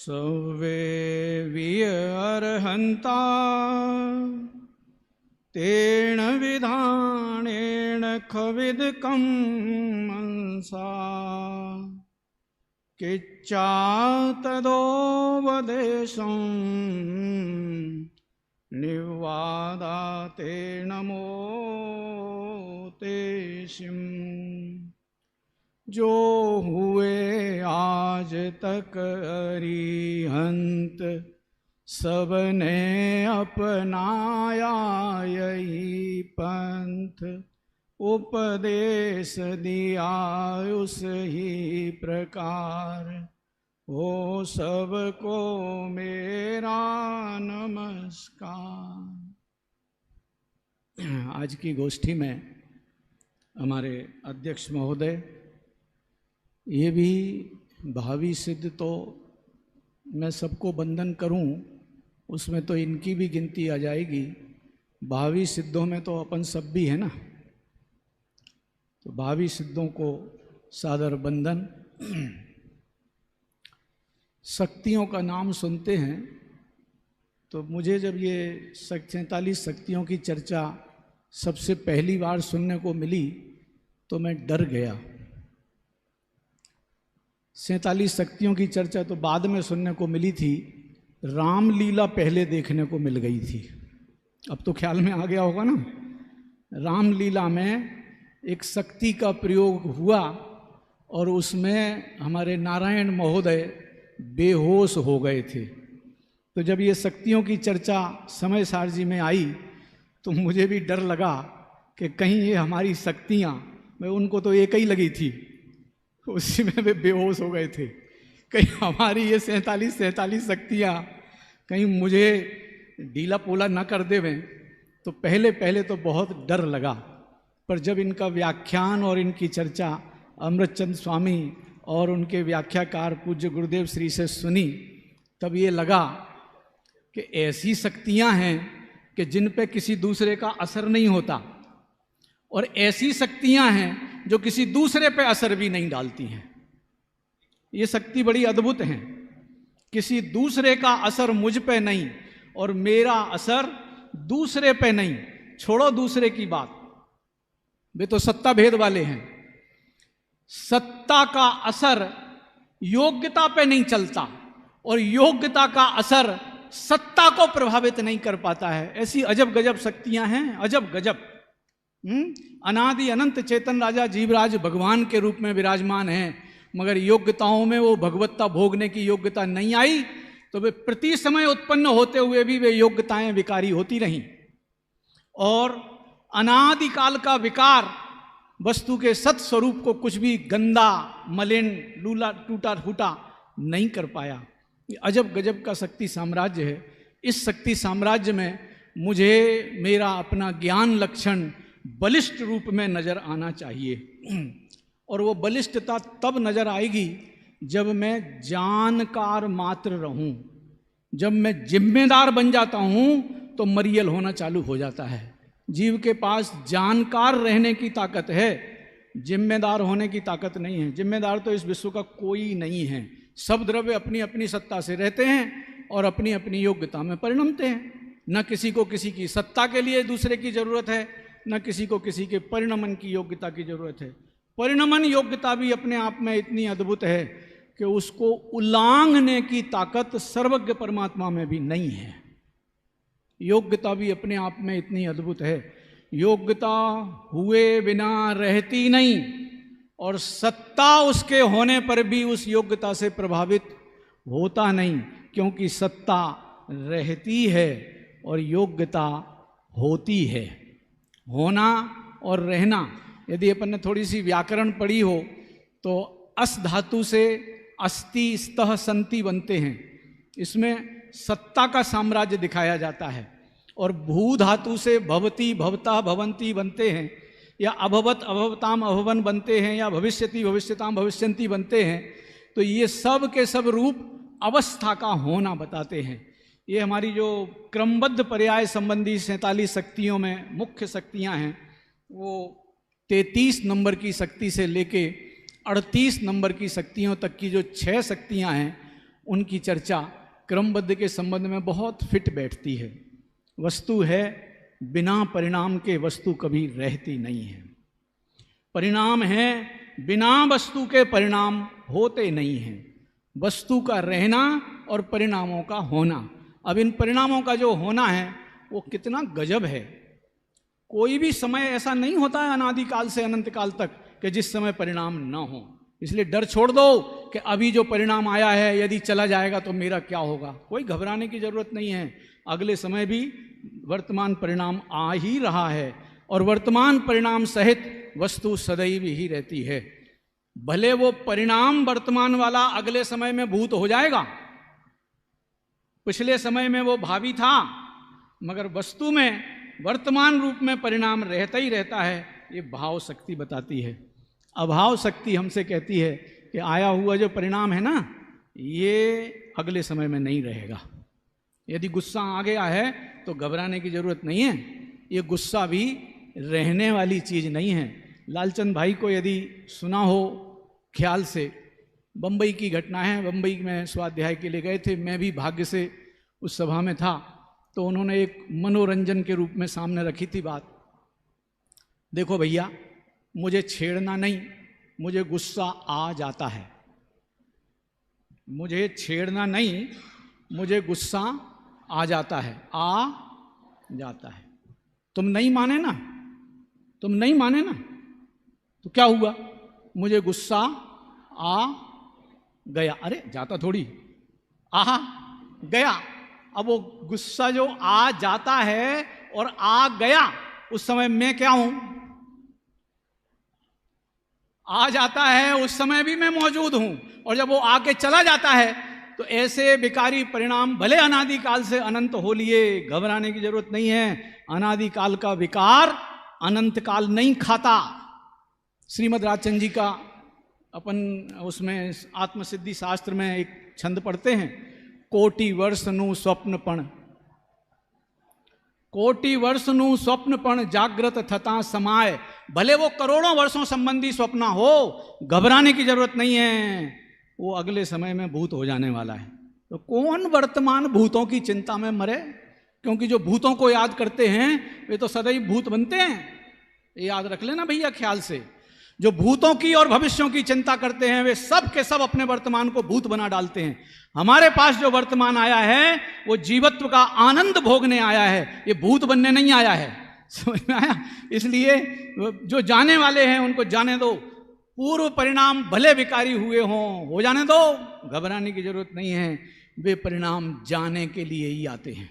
सर्वे विअर्हन्ता तेन विधानेन खविदकं मनसा किच्चा तदोपदेशं निवादाते नमो तेषिं। जो हुए आज तक अरिहंत सबने अपनाया यही पंथ, उपदेश दिया उस ही प्रकार हो सबको मेरा नमस्कार। आज की गोष्ठी में हमारे अध्यक्ष महोदय, ये भी भावी सिद्ध तो मैं सबको बंधन करूं, उसमें तो इनकी भी गिनती आ जाएगी। भावी सिद्धों में तो अपन सब भी है ना, तो भावी सिद्धों को सादर बंधन। शक्तियों का नाम सुनते हैं तो मुझे जब ये 47 शक्तियों की चर्चा सबसे पहली बार सुनने को मिली तो मैं डर गया। 47 शक्तियों की चर्चा तो बाद में सुनने को मिली थी, रामलीला पहले देखने को मिल गई थी। अब तो ख्याल में आ गया होगा ना, रामलीला में एक शक्ति का प्रयोग हुआ और उसमें हमारे नारायण महोदय बेहोश हो गए थे। तो जब ये शक्तियों की चर्चा समय सार जी में आई तो मुझे भी डर लगा कि कहीं ये हमारी शक्तियाँ, मैं उनको तो एक ही लगी थी, उसी में वे बेहोश हो गए थे, कहीं हमारी ये 47 शक्तियाँ कहीं मुझे ढीला पोला न कर देवें। तो पहले तो बहुत डर लगा, पर जब इनका व्याख्यान और इनकी चर्चा अमृतचंद स्वामी और उनके व्याख्याकार पूज्य गुरुदेव श्री से सुनी, तब ये लगा कि ऐसी शक्तियाँ हैं कि जिन पे किसी दूसरे का असर नहीं होता, और ऐसी शक्तियाँ हैं जो किसी दूसरे पे असर भी नहीं डालती हैं। ये शक्ति बड़ी अद्भुत हैं, किसी दूसरे का असर मुझ पे नहीं और मेरा असर दूसरे पे नहीं। छोड़ो दूसरे की बात, वे तो सत्ता भेद वाले हैं। सत्ता का असर योग्यता पे नहीं चलता और योग्यता का असर सत्ता को प्रभावित नहीं कर पाता है। ऐसी अजब गजब शक्तियां हैं, अजब गजब। अनादि अनंत चेतन राजा जीवराज भगवान के रूप में विराजमान हैं, मगर योग्यताओं में वो भगवत्ता भोगने की योग्यता नहीं आई, तो वे प्रति समय उत्पन्न होते हुए भी वे योग्यताएं विकारी होती रहीं। और अनादिकाल का विकार वस्तु के सत स्वरूप को कुछ भी गंदा, मलिन, लूला, टूटा फूटा नहीं कर पाया। ये अजब गजब का शक्ति साम्राज्य है। इस शक्ति साम्राज्य में मुझे मेरा अपना ज्ञान लक्षण बलिष्ठ रूप में नजर आना चाहिए, और वो बलिष्ठता तब नजर आएगी जब मैं जानकार मात्र रहूं। जब मैं जिम्मेदार बन जाता हूं तो मरियल होना चालू हो जाता है। जीव के पास जानकार रहने की ताकत है, जिम्मेदार होने की ताकत नहीं है। जिम्मेदार तो इस विश्व का कोई नहीं है। सब द्रव्य अपनी अपनी सत्ता से रहते हैं और अपनी अपनी योग्यता में परिणमते हैं। न किसी को किसी की सत्ता के लिए दूसरे की जरूरत है, न किसी को किसी के परिणमन की योग्यता की जरूरत है। परिणमन योग्यता भी अपने आप में इतनी अद्भुत है कि उसको उल्लांघने की ताकत सर्वज्ञ परमात्मा में भी नहीं है। योग्यता भी अपने आप में इतनी अद्भुत है। योग्यता हुए बिना रहती नहीं, और सत्ता उसके होने पर भी उस योग्यता से प्रभावित होता नहीं, क्योंकि सत्ता रहती है और योग्यता होती है। होना और रहना, यदि अपन ने थोड़ी सी व्याकरण पढ़ी हो तो अस धातु से अस्ति, स्तः, संति बनते हैं। इसमें सत्ता का साम्राज्य दिखाया जाता है। और भू धातु से भवती, भवता, भवंती बनते हैं, या अभवत, अभवताम, अभवन बनते हैं, या भविष्यति, भविष्यताम, भविष्यंती बनते हैं। तो ये सब के सब रूप अवस्था का होना बताते हैं। ये हमारी जो क्रमबद्ध पर्याय संबंधी 47 शक्तियों में मुख्य शक्तियां हैं, वो 33 नंबर की शक्ति से लेके 38 नंबर की शक्तियों तक की जो 6 शक्तियां हैं, उनकी चर्चा क्रमबद्ध के संबंध में बहुत फिट बैठती है। वस्तु है, बिना परिणाम के वस्तु कभी रहती नहीं है। परिणाम है, बिना वस्तु के परिणाम होते नहीं हैं। वस्तु का रहना और परिणामों का होना। अब इन परिणामों का जो होना है वो कितना गजब है। कोई भी समय ऐसा नहीं होता है अनादिकाल से अनंत काल तक कि जिस समय परिणाम न हो। इसलिए डर छोड़ दो कि अभी जो परिणाम आया है यदि चला जाएगा तो मेरा क्या होगा। कोई घबराने की जरूरत नहीं है। अगले समय भी वर्तमान परिणाम आ ही रहा है और वर्तमान परिणाम सहित वस्तु सदैव ही रहती है। भले वो परिणाम वर्तमान वाला अगले समय में भूत हो जाएगा, पिछले समय में वो भावी था, मगर वस्तु में वर्तमान रूप में परिणाम रहता ही रहता है। ये भाव शक्ति बताती है। अभाव शक्ति हमसे कहती है कि आया हुआ जो परिणाम है ना, ये अगले समय में नहीं रहेगा। यदि गुस्सा आ गया है तो घबराने की जरूरत नहीं है। ये गुस्सा भी रहने वाली चीज नहीं है। लालचंद भाई को यदि सुना हो ख्याल से, बम्बई की घटना है। बम्बई में स्वाध्याय के लिए गए थे, मैं भी भाग्य से उस सभा में था। तो उन्होंने एक मनोरंजन के रूप में सामने रखी थी बात, देखो भैया मुझे छेड़ना नहीं, मुझे गुस्सा आ जाता है। मुझे छेड़ना नहीं, मुझे गुस्सा आ जाता है, आ जाता है। तुम नहीं माने ना, तुम नहीं माने ना, तो क्या हुआ? मुझे गुस्सा आ गया। अरे जाता थोड़ी, आ गया। अब वो गुस्सा जो आ जाता है और आ गया, उस समय मैं क्या हूं? आ जाता है उस समय भी मैं मौजूद हूं, और जब वो आके चला जाता है तो ऐसे विकारी परिणाम भले अनादिकाल से अनंत हो लिए, घबराने की जरूरत नहीं है। अनादिकाल का विकार अनंत काल नहीं खाता। श्रीमद् राजचंद्र जी का अपन उसमें आत्मसिद्धि शास्त्र में एक छंद पढ़ते हैं, कोटि वर्ष नु स्वप्नपण, कोटि वर्ष नु स्वप्नपण जागृत थता समाय। भले वो करोड़ों वर्षों संबंधी स्वप्न हो, घबराने की जरूरत नहीं है। वो अगले समय में भूत हो जाने वाला है। तो कौन वर्तमान भूतों की चिंता में मरे, क्योंकि जो भूतों को याद करते हैं वे तो सदैव भूत बनते हैं। ये याद रख लेना भैया ख्याल से। जो भूतों की और भविष्यों की चिंता करते हैं वे सब के सब अपने वर्तमान को भूत बना डालते हैं। हमारे पास जो वर्तमान आया है वो जीवत्व का आनंद भोगने आया है, ये भूत बनने नहीं आया है। समझ में आया? इसलिए जो जाने वाले हैं उनको जाने दो। पूर्व परिणाम भले विकारी हुए हों, हो जाने दो, घबराने की जरूरत नहीं है। वे परिणाम जाने के लिए ही आते हैं।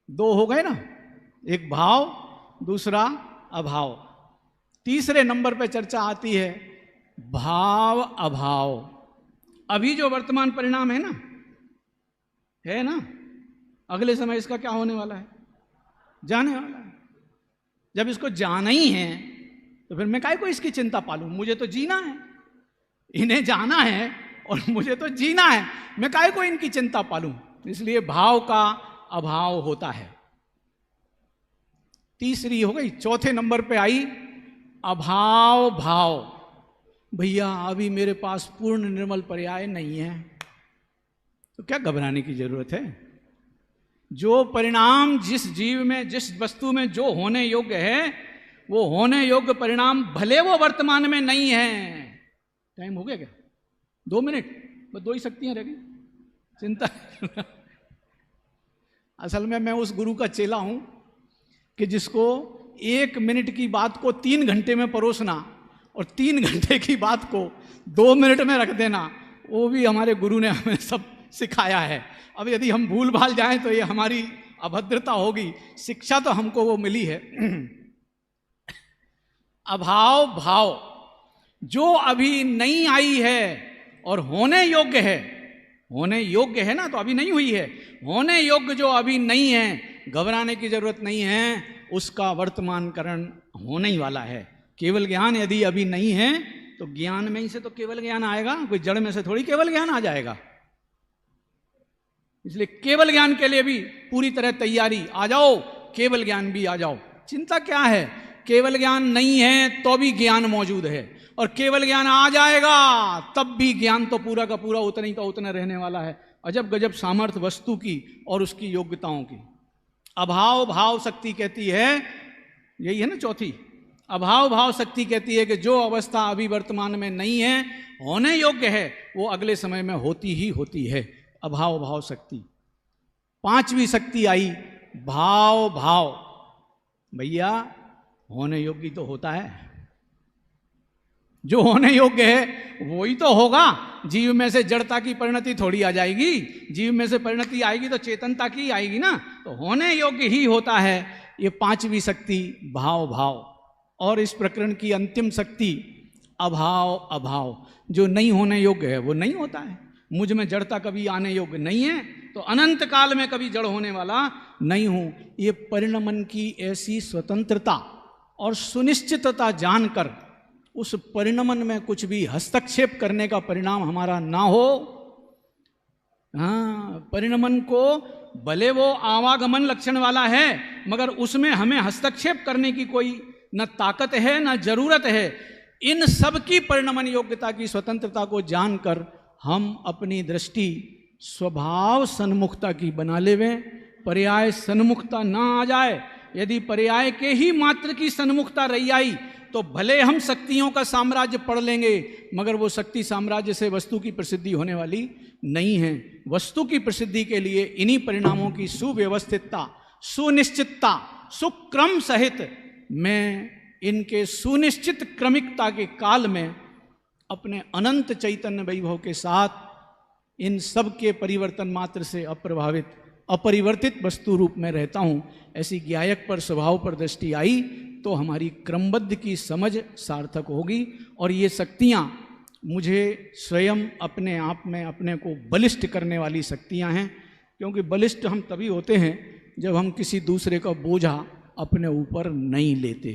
दो हो गए ना, एक भाव, दूसरा अभाव। तीसरे नंबर पे चर्चा आती है भाव अभाव। अभी जो वर्तमान परिणाम है ना, अगले समय इसका क्या होने वाला है? जाने वाला है। जब इसको जाना ही है तो फिर मैं काहे को इसकी चिंता पालूं? मुझे तो जीना है, इन्हें जाना है और मुझे तो जीना है, मैं काहे को इनकी चिंता पालूं? इसलिए भाव का अभाव होता है। तीसरी हो गई। चौथे नंबर पे आई अभाव भाव। भैया अभी मेरे पास पूर्ण निर्मल पर्याय नहीं है, तो क्या घबराने की जरूरत है? जो परिणाम जिस जीव में, जिस वस्तु में जो होने योग्य है, वो होने योग्य परिणाम भले वो वर्तमान में नहीं है। टाइम हो गया क्या? 2 मिनट, बस 2 ही शक्तियां रह गई, चिंता। असल में मैं उस गुरु का चेला हूं कि जिसको 1 मिनट की बात को 3 घंटे में परोसना और 3 घंटे की बात को 2 मिनट में रख देना, वो भी हमारे गुरु ने हमें सब सिखाया है। अब यदि हम भूल भाल जाएं तो ये हमारी अभद्रता होगी। शिक्षा तो हमको वो मिली है। अभाव भाव जो अभी नहीं आई है और होने योग्य है, होने योग्य है ना, तो अभी नहीं हुई है। होने योग्य जो अभी नहीं है, घबराने की जरूरत नहीं है, उसका वर्तमानकरण होने ही वाला है। केवल ज्ञान यदि अभी नहीं है तो ज्ञान में ही से तो केवल ज्ञान आएगा, कोई जड़ में से थोड़ी केवल ज्ञान आ जाएगा। इसलिए केवल ज्ञान के लिए भी पूरी तरह तैयारी, आ जाओ, केवल ज्ञान भी आ जाओ। चिंता क्या है? केवल ज्ञान नहीं है तो भी ज्ञान मौजूद है, और केवल ज्ञान आ जाएगा तब भी ज्ञान तो पूरा का पूरा उतना ही का उतना रहने वाला है। अजब गजब सामर्थ्य वस्तु की और उसकी योग्यताओं की। अभाव भाव शक्ति कहती है, यही है ना चौथी, अभाव भाव शक्ति कहती है कि जो अवस्था अभी वर्तमान में नहीं है, होने योग्य है, वो अगले समय में होती ही होती है। अभाव भाव शक्ति। पांचवी शक्ति आई भाव भाव। भैया होने योग्य तो होता है, जो होने योग्य है वही तो होगा। जीव में से जड़ता की परिणति थोड़ी आ जाएगी, जीव में से परिणति आएगी तो चेतनता की आएगी ना, तो होने योग्य ही होता है। ये पांचवी शक्ति भाव भाव। और इस प्रकरण की अंतिम शक्ति अभाव अभाव। जो नहीं होने योग्य है वो नहीं होता है। मुझ में जड़ता कभी आने योग्य नहीं है तो अनंत काल में कभी जड़ होने वाला नहीं हूं। ये परिणमन की ऐसी स्वतंत्रता और सुनिश्चितता जानकर उस परिणमन में कुछ भी हस्तक्षेप करने का परिणाम हमारा ना हो। हाँ, परिणमन को भले वो आवागमन लक्षण वाला है, मगर उसमें हमें हस्तक्षेप करने की कोई न ताकत है न जरूरत है। इन सब की परिणमन योग्यता की स्वतंत्रता को जानकर हम अपनी दृष्टि स्वभाव सन्मुखता की बना लेवें, पर्याय सन्मुखता ना आ जाए। यदि पर्याय के ही मात्र की सन्मुखता रही आई तो भले हम शक्तियों का साम्राज्य पढ़ लेंगे, मगर वो शक्ति साम्राज्य से वस्तु की प्रसिद्धि होने वाली नहीं है। वस्तु की प्रसिद्धि के लिए इन्हीं परिणामों की सुव्यवस्थितता, सुनिश्चितता, सुक्रम सहित मैं इनके सुनिश्चित क्रमिकता के काल में अपने अनंत चैतन्य वैभव के साथ इन सब के परिवर्तन मात्र से अप्रभावित अपरिवर्तित वस्तु रूप में रहता हूँ। ऐसी ज्ञायक पर स्वभाव पर दृष्टि आई तो हमारी क्रमबद्ध की समझ सार्थक होगी और ये शक्तियाँ मुझे स्वयं अपने आप में अपने को बलिष्ठ करने वाली शक्तियाँ हैं। क्योंकि बलिष्ठ हम तभी होते हैं जब हम किसी दूसरे का बोझा अपने ऊपर नहीं लेते।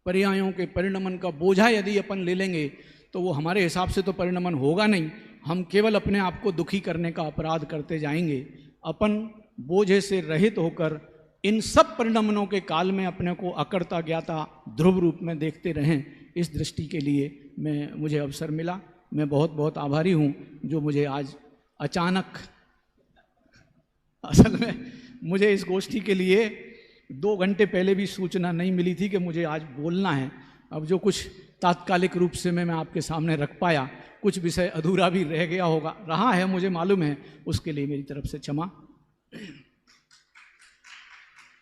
पर्यायों के परिणमन का बोझा यदि अपन ले लेंगे तो वो हमारे हिसाब से तो परिणमन होगा नहीं, हम केवल अपने आप को दुखी करने का अपराध करते जाएंगे। अपन बोझे से रहित होकर इन सब परिणमनों के काल में अपने को अकर्ता ज्ञाता ध्रुव रूप में देखते रहें, इस दृष्टि के लिए मुझे अवसर मिला। मैं बहुत बहुत आभारी हूँ जो मुझे आज अचानक, असल में मुझे इस गोष्ठी के लिए 2 घंटे पहले भी सूचना नहीं मिली थी कि मुझे आज बोलना है। अब जो कुछ तात्कालिक रूप से मैं आपके सामने रख पाया, कुछ विषय अधूरा भी रह गया होगा, रहा है मुझे मालूम है, उसके लिए मेरी तरफ से क्षमा।